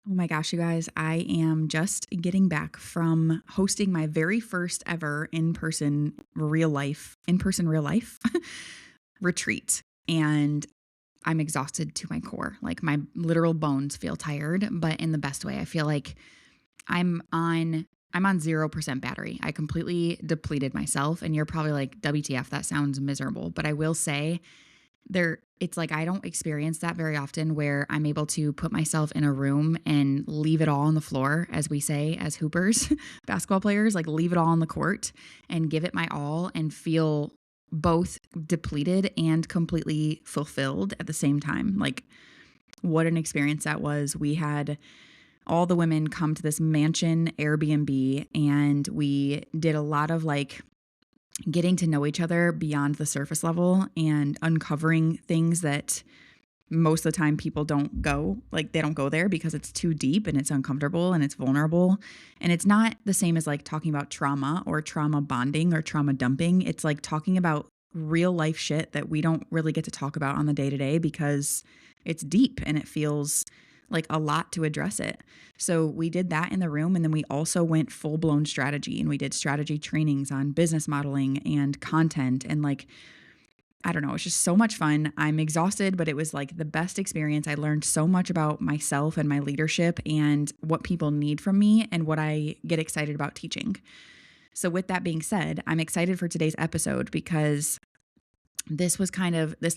Oh my gosh, you guys, I am just getting back from hosting my very first ever in person real life retreat. And I'm exhausted to my core. Like my literal bones feel tired, but in the best way. I feel like I'm on 0% battery. I completely depleted myself. And you're probably like, WTF, that sounds miserable. But I will say it's like I don't experience that very often where I'm able to put myself in a room and leave it all on the floor, as we say as hoopers, basketball players, like leave it all on the court and give it my all and feel both depleted and completely fulfilled at the same time. Like what an experience that was. We had all the women come to this mansion Airbnb and we did a lot of like getting to know each other beyond the surface level and uncovering things that most of the time people don't go, like they don't go there because it's too deep and it's uncomfortable and it's vulnerable. And it's not the same as like talking about trauma or trauma bonding or trauma dumping. It's like talking about real life shit that we don't really get to talk about on the day to day because it's deep and it feels like a lot to address it. So we did that in the room. And then we also went full blown strategy and we did strategy trainings on business modeling and content. And like, I don't know, it's just so much fun. I'm exhausted, but it was like the best experience. I learned so much about myself and my leadership and what people need from me and what I get excited about teaching. So with that being said, I'm excited for today's episode because this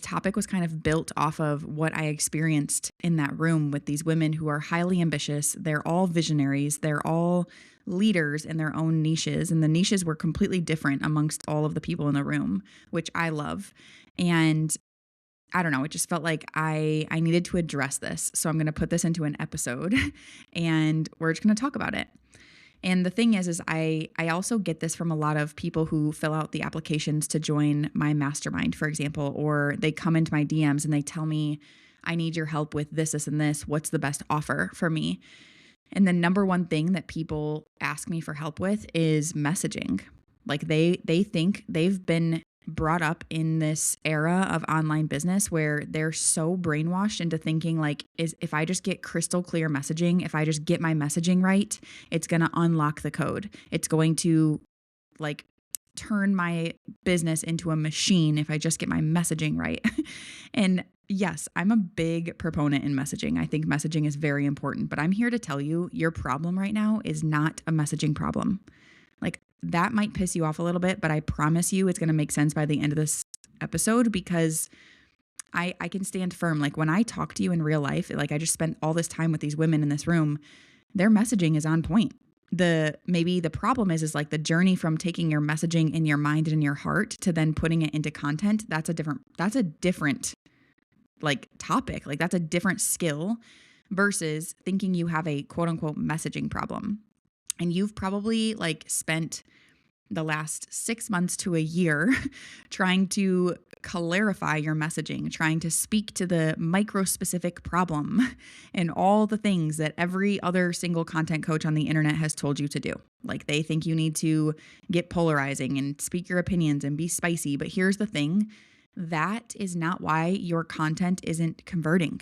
topic was kind of built off of what I experienced in that room with these women who are highly ambitious. They're all visionaries. They're all leaders in their own niches. And the niches were completely different amongst all of the people in the room, which I love. And I don't know, it just felt like I needed to address this. So I'm going to put this into an episode and we're just going to talk about it. And the thing is I also get this from a lot of people who fill out the applications to join my mastermind, for example, or they come into my DMs and they tell me, I need your help with this, this, and this. What's the best offer for me? And the number one thing that people ask me for help with is messaging. Like they think they've been brought up in this era of online business where they're so brainwashed into thinking like, if I just get crystal clear messaging, if I just get my messaging right, it's going to unlock the code. It's going to like turn my business into a machine if I just get my messaging right. And yes, I'm a big proponent in messaging. I think messaging is very important, but I'm here to tell you your problem right now is not a messaging problem. Like that might piss you off a little bit, but I promise you it's going to make sense by the end of this episode because I can stand firm. Like when I talk to you in real life, like I just spent all this time with these women in this room, their messaging is on point. Maybe the problem is like the journey from taking your messaging in your mind and in your heart to then putting it into content. That's a different like topic. Like that's a different skill versus thinking you have a quote unquote messaging problem. And you've probably like spent the last 6 months to a year trying to clarify your messaging, trying to speak to the micro specific problem and all the things that every other single content coach on the internet has told you to do. Like they think you need to get polarizing and speak your opinions and be spicy. But here's the thing, that is not why your content isn't converting.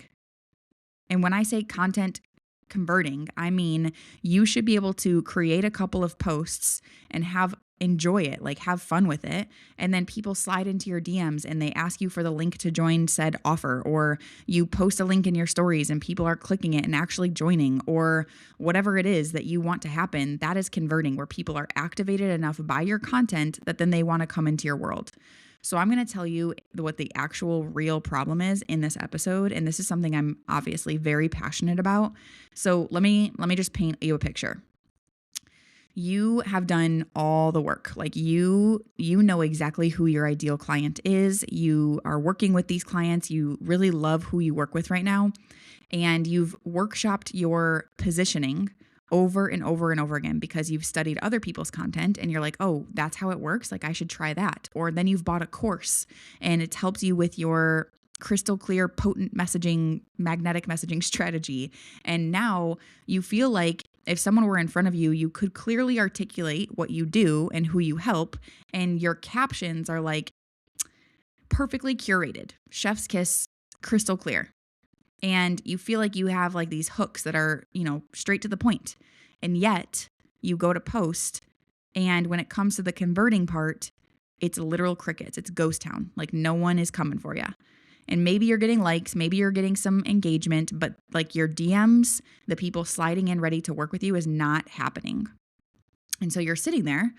And when I say content converting, I mean, you should be able to create a couple of posts and enjoy it, like have fun with it. And then people slide into your DMs and they ask you for the link to join said offer, or you post a link in your stories and people are clicking it and actually joining, or whatever it is that you want to happen. That is converting, where people are activated enough by your content that then they want to come into your world. So I'm going to tell you what the actual real problem is in this episode. And this is something I'm obviously very passionate about. So let me just paint you a picture. You have done all the work. Like you know exactly who your ideal client is. You are working with these clients. You really love who you work with right now. And you've workshopped your positioning over and over and over again because you've studied other people's content and you're like, oh, that's how it works. Like I should try that. Or then you've bought a course and it helps you with your crystal clear, potent messaging, magnetic messaging strategy. And now you feel like if someone were in front of you, you could clearly articulate what you do and who you help. And your captions are like perfectly curated, chef's kiss, crystal clear. and you feel like you have like these hooks that are, straight to the point. And yet you go to post, and when it comes to the converting part, it's literal crickets. It's ghost town. Like no one is coming for you. And maybe you're getting likes, maybe you're getting some engagement, but like your DMs, the people sliding in ready to work with you is not happening. And so you're sitting there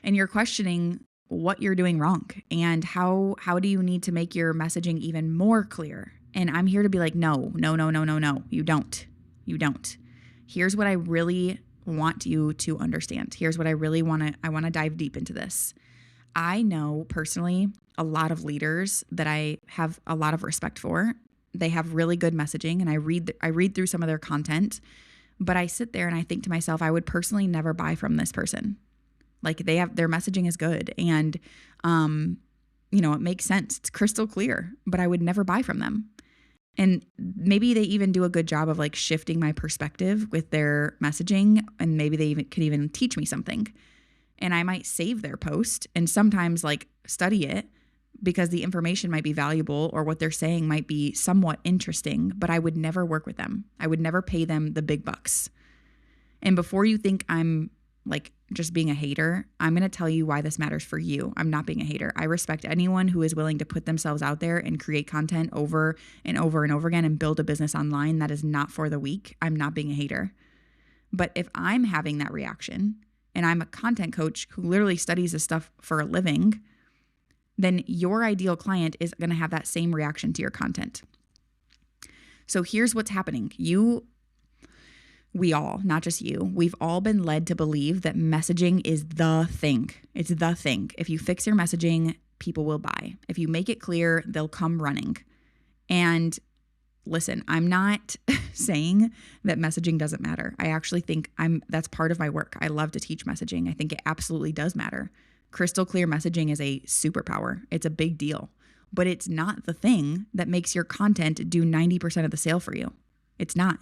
and you're questioning what you're doing wrong and how do you need to make your messaging even more clear. And I'm here to be like, no, you don't. Here's what I really want you to understand. Here's what I really want to dive deep into this. I know personally a lot of leaders that I have a lot of respect for. They have really good messaging, and I read through some of their content, but I sit there and I think to myself, I would personally never buy from this person. Like their messaging is good, and it makes sense. It's crystal clear, but I would never buy from them. And maybe they even do a good job of like shifting my perspective with their messaging, and maybe they could even teach me something. And I might save their post and sometimes like study it because the information might be valuable or what they're saying might be somewhat interesting, but I would never work with them. I would never pay them the big bucks. And before you think I'm like just being a hater, I'm going to tell you why this matters for you. I'm not being a hater. I respect anyone who is willing to put themselves out there and create content over and over and over again and build a business online. That is not for the weak. I'm not being a hater. But if I'm having that reaction and I'm a content coach who literally studies this stuff for a living, then your ideal client is going to have that same reaction to your content. So here's what's happening. We all, not just you, we've all been led to believe that messaging is the thing. It's the thing. If you fix your messaging, people will buy. If you make it clear, they'll come running. And listen, I'm not saying that messaging doesn't matter. I actually think that's part of my work. I love to teach messaging. I think it absolutely does matter. Crystal clear messaging is a superpower. It's a big deal, but it's not the thing that makes your content do 90% of the sale for you. It's not.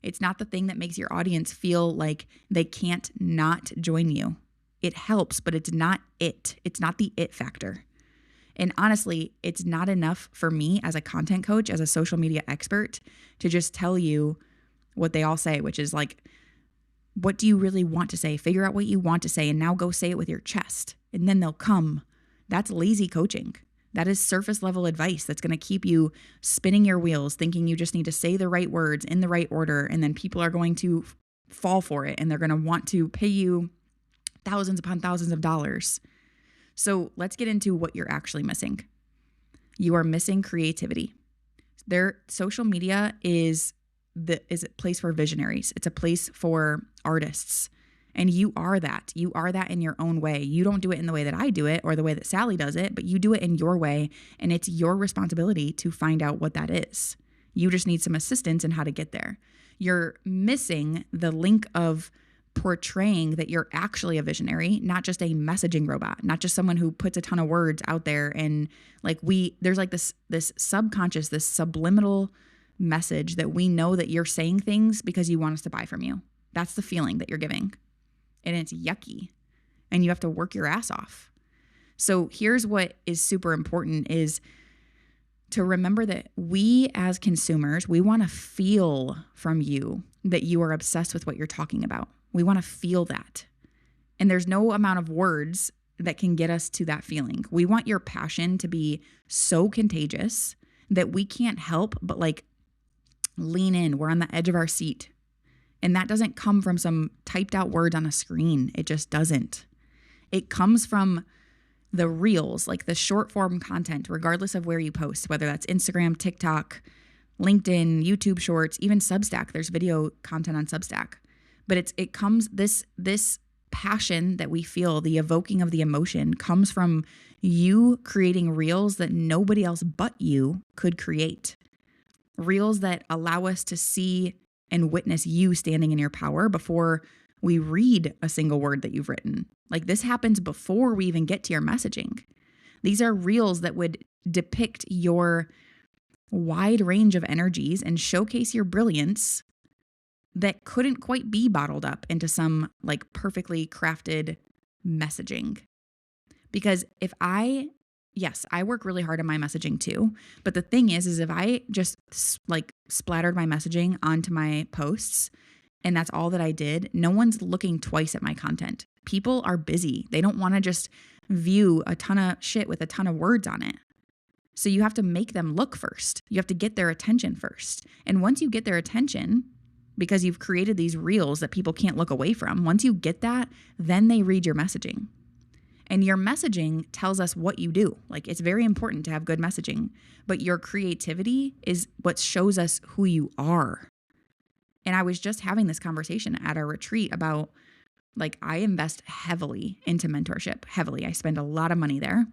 It's not the thing that makes your audience feel like they can't not join you. It helps, but it's not it. It's not the it factor. And honestly, it's not enough for me as a content coach, as a social media expert, to just tell you what they all say, which is like, what do you really want to say? Figure out what you want to say and now go say it with your chest, and then they'll come. That's lazy coaching. That is surface level advice that's going to keep you spinning your wheels, thinking you just need to say the right words in the right order, and then people are going to fall for it and they're going to want to pay you thousands upon thousands of dollars. So let's get into what you're actually missing. You are missing creativity. Social media is a place for visionaries. It's a place for artists. And you are that. You are that in your own way. You don't do it in the way that I do it or the way that Sally does it, but you do it in your way. And it's your responsibility to find out what that is. You just need some assistance in how to get there. You're missing the link of portraying that you're actually a visionary, not just a messaging robot, not just someone who puts a ton of words out there. And like there's like this subconscious, this subliminal message that we know that you're saying things because you want us to buy from you. That's the feeling that you're giving. And it's yucky. And you have to work your ass off. So here's what is super important is to remember that we as consumers, we want to feel from you that you are obsessed with what you're talking about. We want to feel that. And there's no amount of words that can get us to that feeling. We want your passion to be so contagious that we can't help but like lean in. We're on the edge of our seat. And that doesn't come from some typed out words on a screen. It just doesn't. It comes from the reels, like the short form content, regardless of where you post, whether that's Instagram, TikTok, LinkedIn, YouTube Shorts, even Substack. There's video content on Substack. But it comes, this passion that we feel, the evoking of the emotion, comes from you creating reels that nobody else but you could create. Reels that allow us to see and witness you standing in your power before we read a single word that you've written. Like this happens before we even get to your messaging. These are reels that would depict your wide range of energies and showcase your brilliance that couldn't quite be bottled up into some like perfectly crafted messaging. Because if I yes, I work really hard on my messaging too. But the thing is if I just like splattered my messaging onto my posts and that's all that I did, no one's looking twice at my content. People are busy. They don't want to just view a ton of shit with a ton of words on it. So you have to make them look first. You have to get their attention first. And once you get their attention, because you've created these reels that people can't look away from, once you get that, then they read your messaging. And your messaging tells us what you do. Like, it's very important to have good messaging, but your creativity is what shows us who you are. And I was just having this conversation at our retreat about, like, I invest heavily into mentorship, heavily. I spend a lot of money there.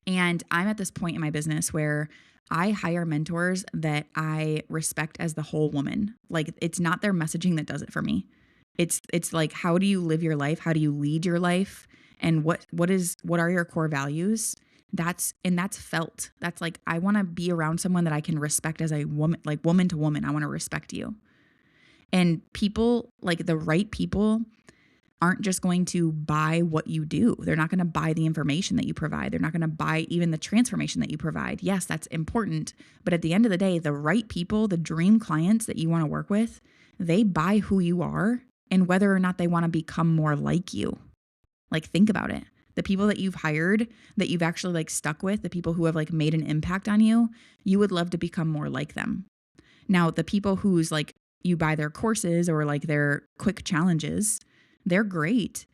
And I'm at this point in my business where I hire mentors that I respect as the whole woman. Like, it's not their messaging that does it for me. It's like, how do you live your life? How do you lead your life? And what are your core values? That's felt. That's like, I want to be around someone that I can respect as a woman, like woman to woman. I want to respect you. And people, like the right people, aren't just going to buy what you do. They're not going to buy the information that you provide. They're not going to buy even the transformation that you provide. Yes, that's important. But at the end of the day, the right people, the dream clients that you want to work with, they buy who you are and whether or not they want to become more like you. Like, think about it. The people that you've hired, that you've actually like stuck with, the people who have like made an impact on you, you would love to become more like them. Now, the people who's like, you buy their courses or like their quick challenges, they're great,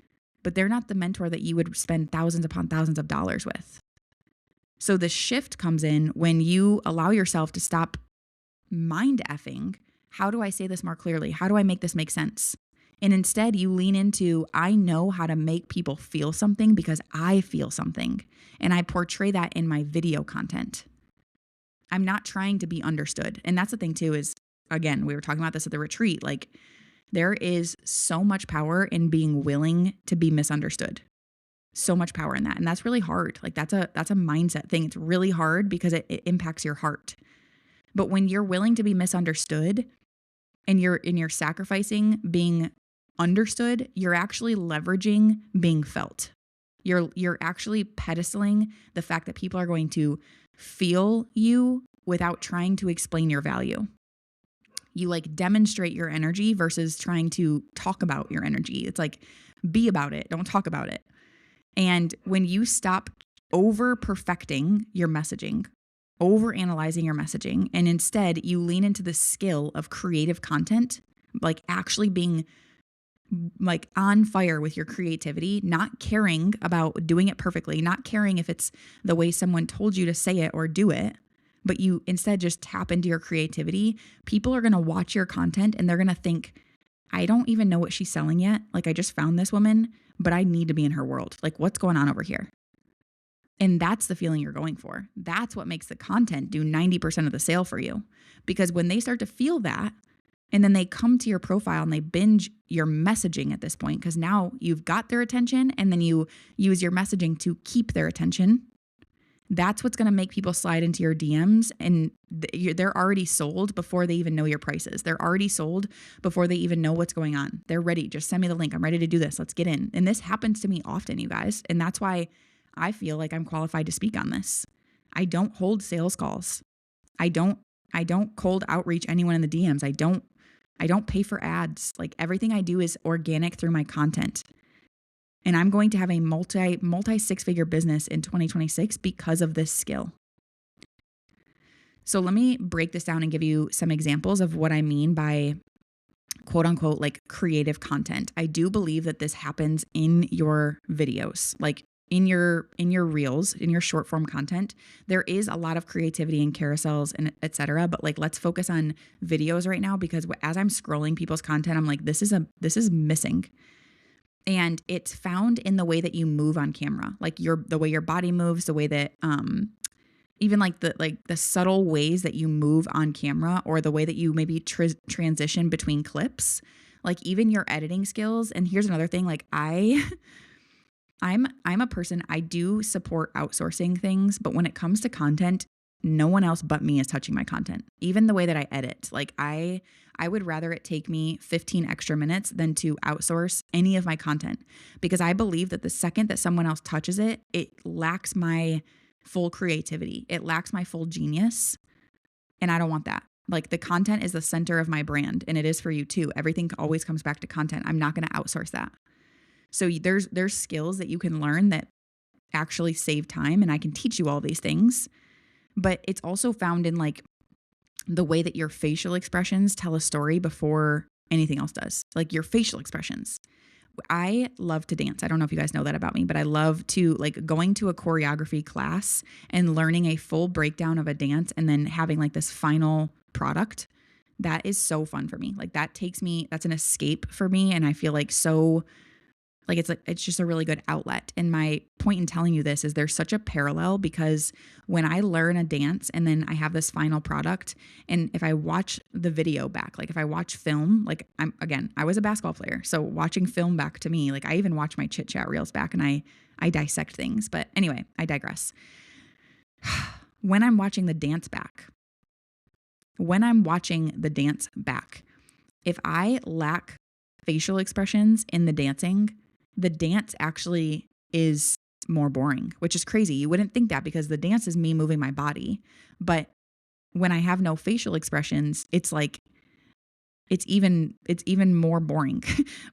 but they're not the mentor that you would spend thousands upon thousands of dollars with. So the shift comes in when you allow yourself to stop mind effing. How do I say this more clearly? How do I make this make sense? And instead you lean into, I know how to make people feel something because I feel something. And I portray that in my video content. I'm not trying to be understood. And that's the thing too, is again, we were talking about this at the retreat. Like, there is so much power in being willing to be misunderstood. So much power in that. And that's really hard. Like, that's a mindset thing. It's really hard because it impacts your heart. But when you're willing to be misunderstood and you're sacrificing being understood, you're actually leveraging being felt. You're actually pedestaling the fact that people are going to feel you without trying to explain your value. You like demonstrate your energy versus trying to talk about your energy. It's like, be about it, don't talk about it. And when you stop over perfecting your messaging, over analyzing your messaging, and instead you lean into the skill of creative content, like actually being like on fire with your creativity, not caring about doing it perfectly, not caring if it's the way someone told you to say it or do it, but you instead just tap into your creativity, people are going to watch your content and they're going to think, I don't even know what she's selling yet. Like, I just found this woman, but I need to be in her world. Like, what's going on over here? And that's the feeling you're going for. That's what makes the content do 90% of the sale for you. Because when they start to feel that, and then they come to your profile and they binge your messaging at this point, because now you've got their attention and then you use your messaging to keep their attention. That's what's going to make people slide into your DMs, and they're already sold before they even know your prices. They're already sold before they even know what's going on. They're ready. Just send me the link. I'm ready to do this. Let's get in. And this happens to me often, you guys. And that's why I feel like I'm qualified to speak on this. I don't hold sales calls. I don't cold outreach anyone in the DMs. I don't pay for ads. Like, everything I do is organic through my content. And I'm going to have a multi six-figure business in 2026 because of this skill. So let me break this down and give you some examples of what I mean by quote unquote like creative content. I do believe that this happens in your videos, like in your reels, in your short form content. There is a lot of creativity in carousels and et cetera, but like, let's focus on videos right now, because as I'm scrolling people's content, I'm like, this is missing. And it's found in the way that you move on camera, like the way your body moves, the way that, even like the subtle ways that you move on camera, or the way that you maybe transition between clips, like even your editing skills. And here's another thing, like I'm a person, I do support outsourcing things, but when it comes to content, no one else but me is touching my content. Even the way that I edit, like I would rather it take me 15 extra minutes than to outsource any of my content, because I believe that the second that someone else touches it, it lacks my full creativity. It lacks my full genius. And I don't want that. Like, the content is the center of my brand, and it is for you too. Everything always comes back to content. I'm not going to outsource that. So there's skills that you can learn that actually save time, and I can teach you all these things. But it's also found in like the way that your facial expressions tell a story before anything else does. Like your facial expressions. I love to dance. I don't know if you guys know that about me, but I love to like going to a choreography class and learning a full breakdown of a dance and then having like this final product. That is so fun for me. Like that's an escape for me. And I feel like it's just a really good outlet. And my point in telling you this is there's such a parallel, because when I learn a dance and then I have this final product, and if I watch the video back, like if I watch film, like I was a basketball player. So watching film back to me, like I even watch my chit chat reels back and I dissect things. But anyway, I digress. When I'm watching the dance back, if I lack facial expressions in the dancing, the dance actually is more boring, which is crazy. You wouldn't think that, because the dance is me moving my body. But when I have no facial expressions, it's like, it's even more boring.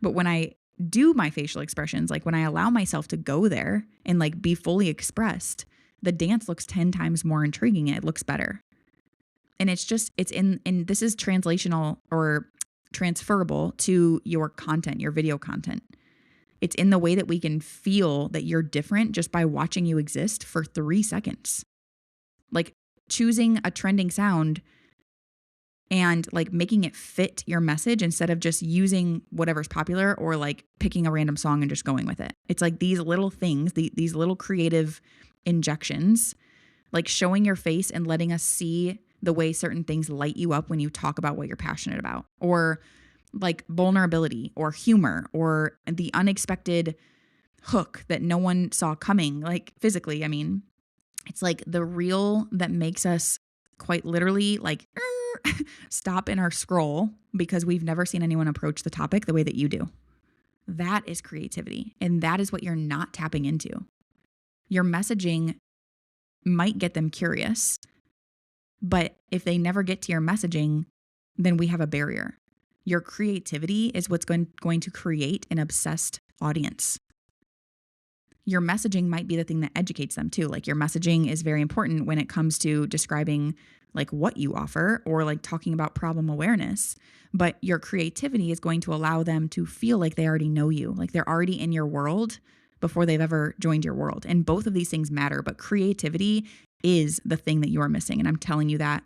But when I do my facial expressions, like when I allow myself to go there and like be fully expressed, the dance looks 10 times more intriguing. It looks better. And this is translational or transferable to your content, your video content. It's in the way that we can feel that you're different just by watching you exist for 3 seconds. Like choosing a trending sound and like making it fit your message instead of just using whatever's popular or like picking a random song and just going with it. It's like these little things, these little creative injections, like showing your face and letting us see the way certain things light you up when you talk about what you're passionate about, or like vulnerability or humor or the unexpected hook that no one saw coming, like physically. I mean, it's like the reel that makes us quite literally like stop in our scroll because we've never seen anyone approach the topic the way that you do. That is creativity. And that is what you're not tapping into. Your messaging might get them curious, but if they never get to your messaging, then we have a barrier. Your creativity is what's going to create an obsessed audience. Your messaging might be the thing that educates them too. Like your messaging is very important when it comes to describing like what you offer or like talking about problem awareness. But your creativity is going to allow them to feel like they already know you, like they're already in your world before they've ever joined your world. And both of these things matter, but creativity is the thing that you are missing. And I'm telling you that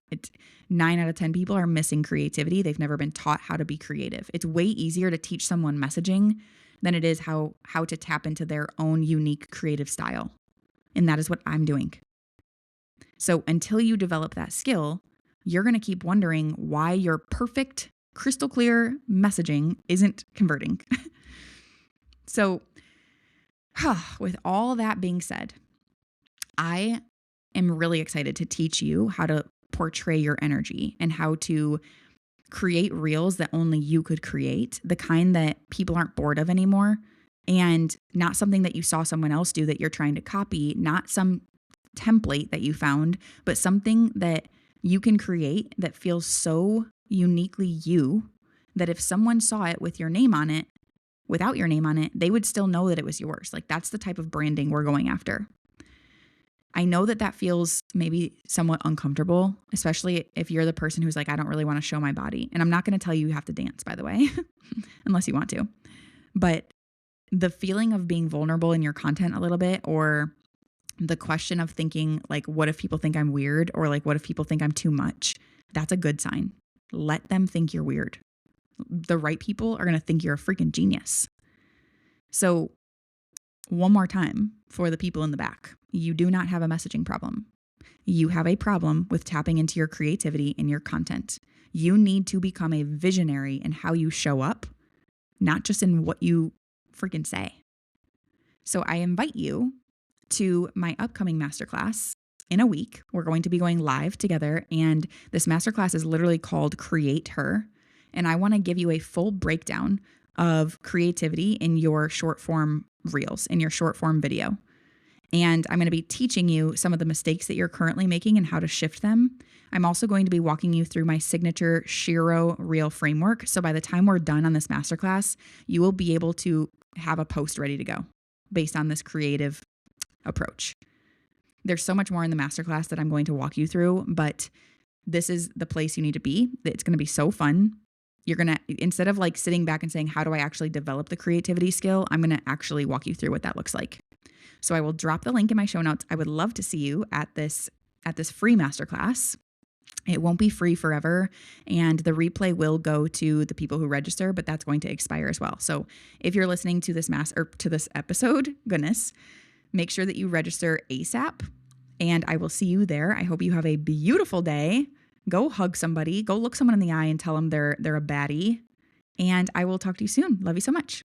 9 out of 10 people are missing creativity. They've never been taught how to be creative. It's way easier to teach someone messaging than it is how to tap into their own unique creative style. And that is what I'm doing. So until you develop that skill, you're going to keep wondering why your perfect, crystal clear messaging isn't converting. So with all that being said, I am really excited to teach you how to portray your energy and how to create reels that only you could create, the kind that people aren't bored of anymore, and not something that you saw someone else do that you're trying to copy, not some template that you found, but something that you can create that feels so uniquely you that if someone saw it with your name on it, without your name on it, they would still know that it was yours. Like that's the type of branding we're going after. I know that feels maybe somewhat uncomfortable, especially if you're the person who's like, I don't really want to show my body. And I'm not going to tell you have to dance, by the way, unless you want to. But the feeling of being vulnerable in your content a little bit, or the question of thinking like, what if people think I'm weird? Or like, what if people think I'm too much? That's a good sign. Let them think you're weird. The right people are going to think you're a freaking genius. So one more time for the people in the back. You do not have a messaging problem. You have a problem with tapping into your creativity in your content. You need to become a visionary in how you show up, not just in what you freaking say. So I invite you to my upcoming masterclass in a week. We're going to be going live together, and this masterclass is literally called Create Her. And I want to give you a full breakdown of creativity in your short form reels, in your short form video. And I'm going to be teaching you some of the mistakes that you're currently making and how to shift them. I'm also going to be walking you through my signature Shiro reel framework. So by the time we're done on this masterclass, you will be able to have a post ready to go based on this creative approach. There's so much more in the masterclass that I'm going to walk you through, but this is the place you need to be. It's going to be so fun. You're going to, instead of like sitting back and saying, how do I actually develop the creativity skill? I'm going to actually walk you through what that looks like. So I will drop the link in my show notes. I would love to see you at this free masterclass. It won't be free forever, and the replay will go to the people who register, but that's going to expire as well. So if you're listening to this to this episode, goodness, make sure that you register ASAP, and I will see you there. I hope you have a beautiful day. Go hug somebody, go look someone in the eye and tell them they're a baddie, and I will talk to you soon. Love you so much.